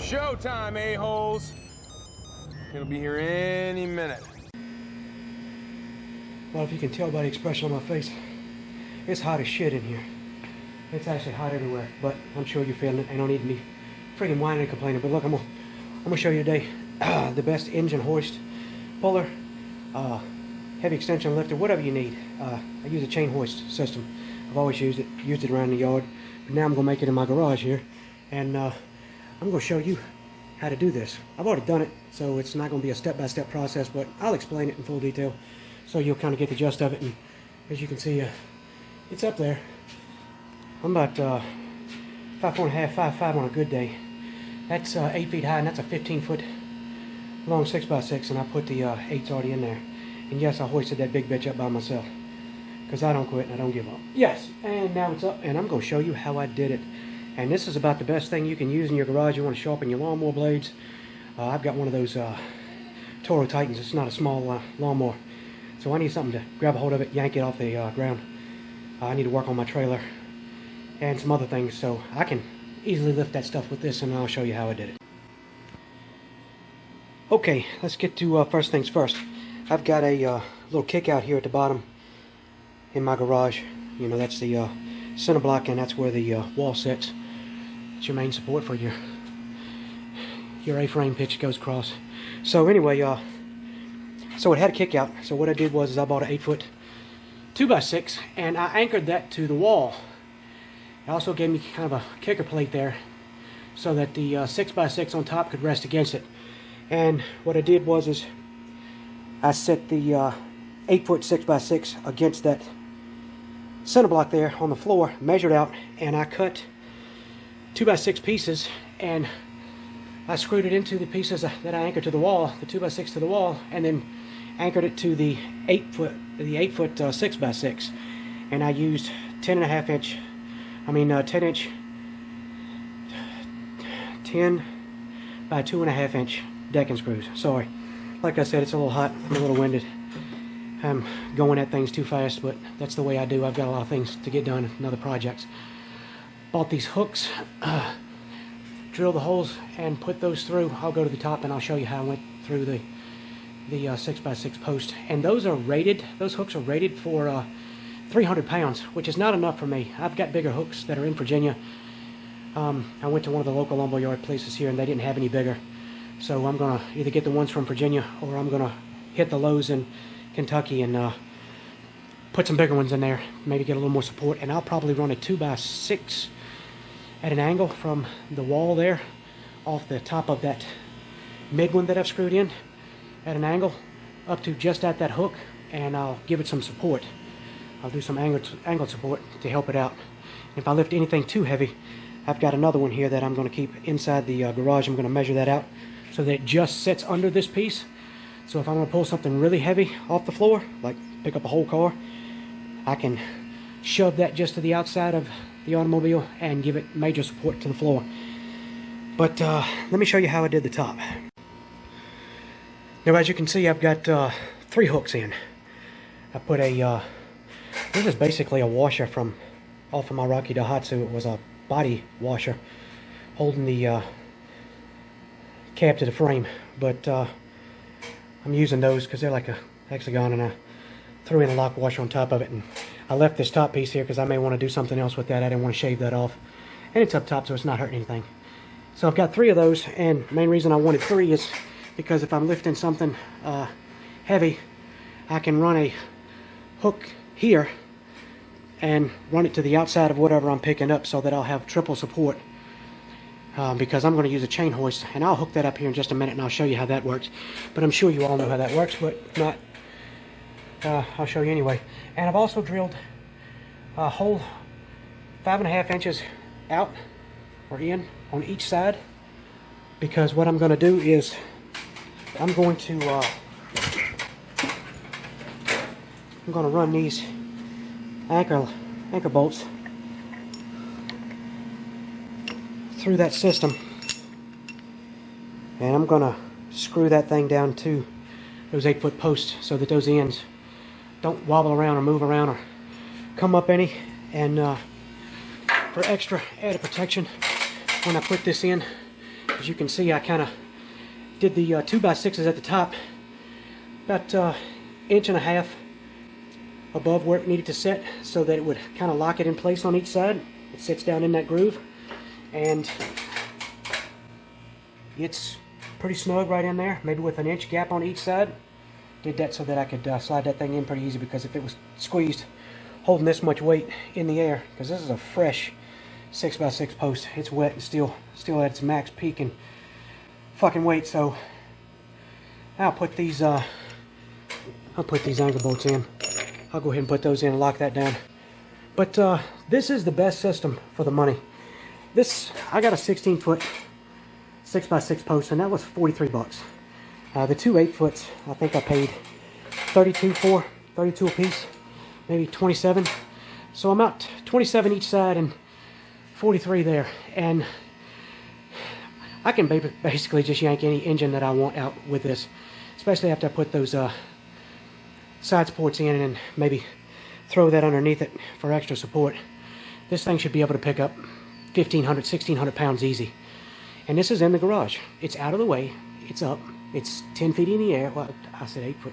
Showtime, a-holes. It'll be here any minute. Well, if you can tell by the expression on my face, it's hot as shit in here. It's actually hot everywhere, but I'm sure you're feeling it. I don't need to be freaking whining and complaining. But look, I'm gonna show you today the best engine hoist, puller, heavy extension lifter, whatever you need. I use a chain hoist system. I've always used it around the yard, but now I'm gonna make it in my garage here, and I'm gonna show you how to do this. I've already done it, so it's not gonna be a step-by-step process, but I'll explain it in full detail, so you'll kind of get the gist of it. And as you can see, it's up there. I'm about 5'4.5", 5'5" on a good day. That's 8 feet high, and that's a 15-foot long 6x6, and I put the 8s already in there. And yes, I hoisted that big bitch up by myself, because I don't quit and I don't give up. Yes, and now it's up, and I'm going to show you how I did it. And this is about the best thing you can use in your garage. You want to sharpen your lawnmower blades. I've got one of those Toro Titans. It's not a small lawnmower, so I need something to grab a hold of it, yank it off the ground. I need to work on my trailer and some other things, so I can easily lift that stuff with this, and I'll show you how I did it. Okay, let's get to first things first. I've got a little kick out here at the bottom in my garage. You know, that's the center block, and that's where the wall sits. It's your main support for your A-frame pitch goes across. So anyway, so it had a kick out. So what I did was I bought an 8-foot 2x6, and I anchored that to the wall. It also gave me kind of a kicker plate there, so that the 6x6 on top could rest against it. And what I did was I set the 8-foot 6x6 against that center block there on the floor, measured out, and I cut 2x6 pieces, and I screwed it into the pieces that I anchored to the wall, the 2x6 to the wall, and then anchored it to the 8-foot 6x6. And I used 10 by 2.5 inch decking screws. Sorry, like I said, it's a little hot, I'm a little winded. I'm going at things too fast, but that's the way I do. I've got a lot of things to get done and other projects. Bought these hooks, drill the holes and put those through. I'll go to the top and I'll show you how I went through the 6x6 post. And those hooks are rated for 300 pounds, which is not enough for me. I've got bigger hooks that are in Virginia. I went to one of the local lumberyard places here, and they didn't have any bigger. So I'm going to either get the ones from Virginia, or I'm going to hit the Lowe's in Kentucky and put some bigger ones in there, maybe get a little more support. And I'll probably run a 2x6 at an angle from the wall there, off the top of that mid one that I've screwed in, at an angle up to just at that hook, and I'll give it some support. I'll do some angled support to help it out. If I lift anything too heavy, I've got another one here that I'm going to keep inside the garage. I'm going to measure that out so that it just sits under this piece. So if I'm going to pull something really heavy off the floor, like pick up a whole car, I can shove that just to the outside of the automobile and give it major support to the floor. But let me show you how I did the top. Now, as you can see, I've got 3 hooks in. I put a this is basically a washer from off of my Rocky Daihatsu. It was a body washer holding the cab to the frame, but I'm using those because they're like a hexagon, and I threw in a lock washer on top of it, and I left this top piece here because I may want to do something else with that. I didn't want to shave that off, and it's up top, so it's not hurting anything. So I've got 3 of those, and the main reason I wanted 3 is because if I'm lifting something heavy, I can run a hook here and run it to the outside of whatever I'm picking up, so that I'll have triple support, because I'm going to use a chain hoist, and I'll hook that up here in just a minute, and I'll show you how that works. But I'm sure you all know how that works, but if not, I'll show you anyway. And I've also drilled a hole 5.5 inches out or in on each side, because what I'm going to do is I'm going to run these anchor bolts through that system, and I'm going to screw that thing down to those 8-foot posts so that those ends don't wobble around or move around or come up any. And for extra added protection, when I put this in, As you can see, I kind of did the 2x6s at the top, about inch and a half above where it needed to sit, so that it would kind of lock it in place on each side. It sits down in that groove, and it's pretty snug right in there, maybe with an inch gap on each side. Did that so that I could slide that thing in pretty easy, because if it was squeezed holding this much weight in the air, because this is a fresh 6x6 post, it's wet and still at its max peak and fucking weight. So I'll put these anchor bolts in. I'll go ahead and put those in and lock that down. But this is the best system for the money. I got a 16-foot 6x6 post, and that was 43 bucks. The two 8-foots, I think I paid 32 for, 32 a piece, maybe 27. So I'm out 27 each side and 43 there. And I can basically just yank any engine that I want out with this, especially after I put those side supports in and maybe throw that underneath it for extra support. This thing should be able to pick up 1,500, 1,600 pounds easy. And this is in the garage. It's out of the way. It's up. It's 10 feet in the air. Well, I said 8 foot.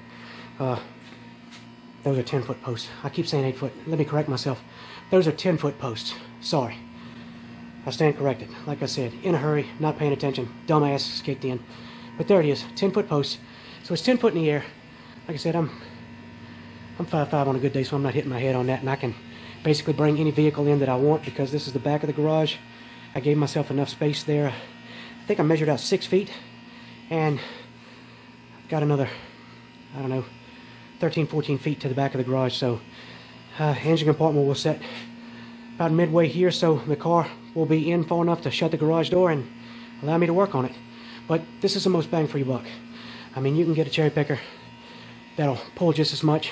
Those are 10-foot posts. I keep saying 8 foot. Let me correct myself. Those are 10-foot posts. Sorry. I stand corrected. Like I said, in a hurry, not paying attention. Dumbass kicked in. But there it is. 10-foot posts. So it's 10 foot in the air. Like I said, I'm 5'5" on a good day, so I'm not hitting my head on that. And I can basically bring any vehicle in that I want, because this is the back of the garage. I gave myself enough space there. I think I measured out 6 feet. And I've got another, I don't know, 13, 14 feet to the back of the garage. So engine compartment will set about midway here, so the car will be in far enough to shut the garage door and allow me to work on it. But this is the most bang for your buck. I mean, you can get a cherry picker that'll pull just as much,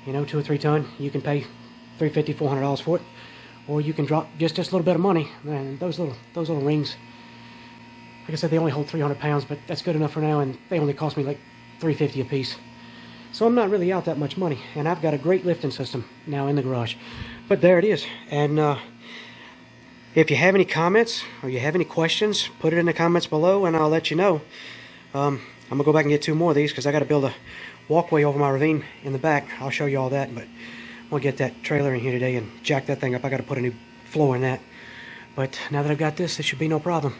you know, 2 or 3 ton. You can pay $350, $400 for it, or you can drop just a little bit of money. And those little rings, like I said, they only hold 300 pounds, but that's good enough for now, and they only cost me like $350 a piece. So I'm not really out that much money, and I've got a great lifting system now in the garage. But there it is. And if you have any comments or you have any questions, put it in the comments below, and I'll let you know. I'm gonna go back and get 2 more of these, because I got to build a walkway over my ravine in the back. I'll show you all that, but I'm gonna get that trailer in here today and jack that thing up. I got to put a new floor in that. But now that I've got this, it should be no problem.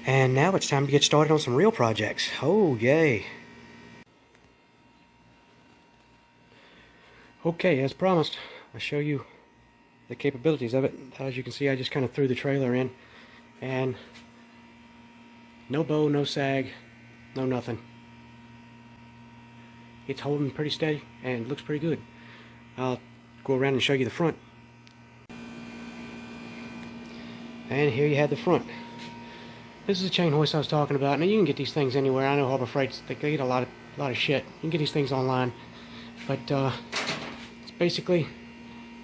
And now it's time to get started on some real projects. Oh, yay. Okay, as promised, I'll show you the capabilities of it. As you can see, I just kind of threw the trailer in, and no bow, no sag, no nothing. It's holding pretty steady and looks pretty good. I'll go around and show you the front. And here you have the front. This is the chain hoist I was talking about. Now, you can get these things anywhere. I know Harbor Freight's, they get a lot of shit. You can get these things online, but it's basically,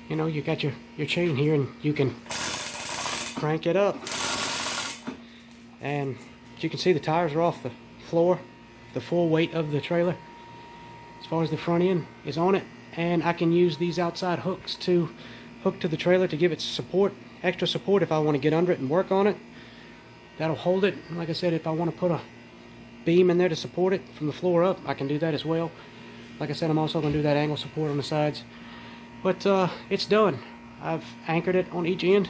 you know, you got your chain here, and you can crank it up, and as you can see, the tires are off the floor. The full weight of the trailer, as far as the front end, is on it, and I can use these outside hooks to hook to the trailer to give it support, extra support if I want to get under it and work on it. That'll hold it. Like I said, if I want to put a beam in there to support it from the floor up, I can do that as well. Like I said, I'm also going to do that angle support on the sides. But it's done. I've anchored it on each end.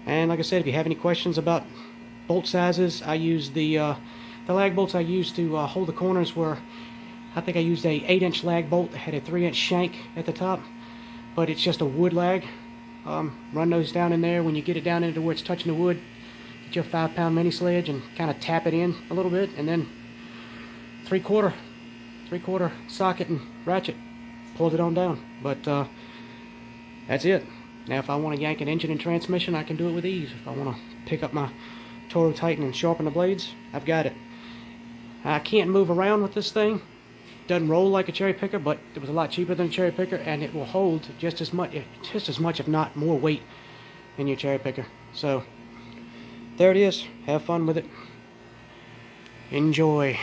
And like I said, if you have any questions about bolt sizes, I use the lag bolts I use to hold the corners were, I think I used a 8-inch lag bolt that had a 3-inch shank at the top, but it's just a wood lag. Run those down in there. When you get it down into where it's touching the wood, get your 5-pound mini sledge and kind of tap it in a little bit, and then three-quarter socket and ratchet, pulled it on down. But that's it. Now, if I want to yank an engine and transmission, I can do it with ease. If I want to pick up my Toro Titan and sharpen the blades, I've got it. I can't move around with this thing. Doesn't roll like a cherry picker, but it was a lot cheaper than a cherry picker, and it will hold just as much, if not more weight than your cherry picker. So there it is. Have fun with it. Enjoy.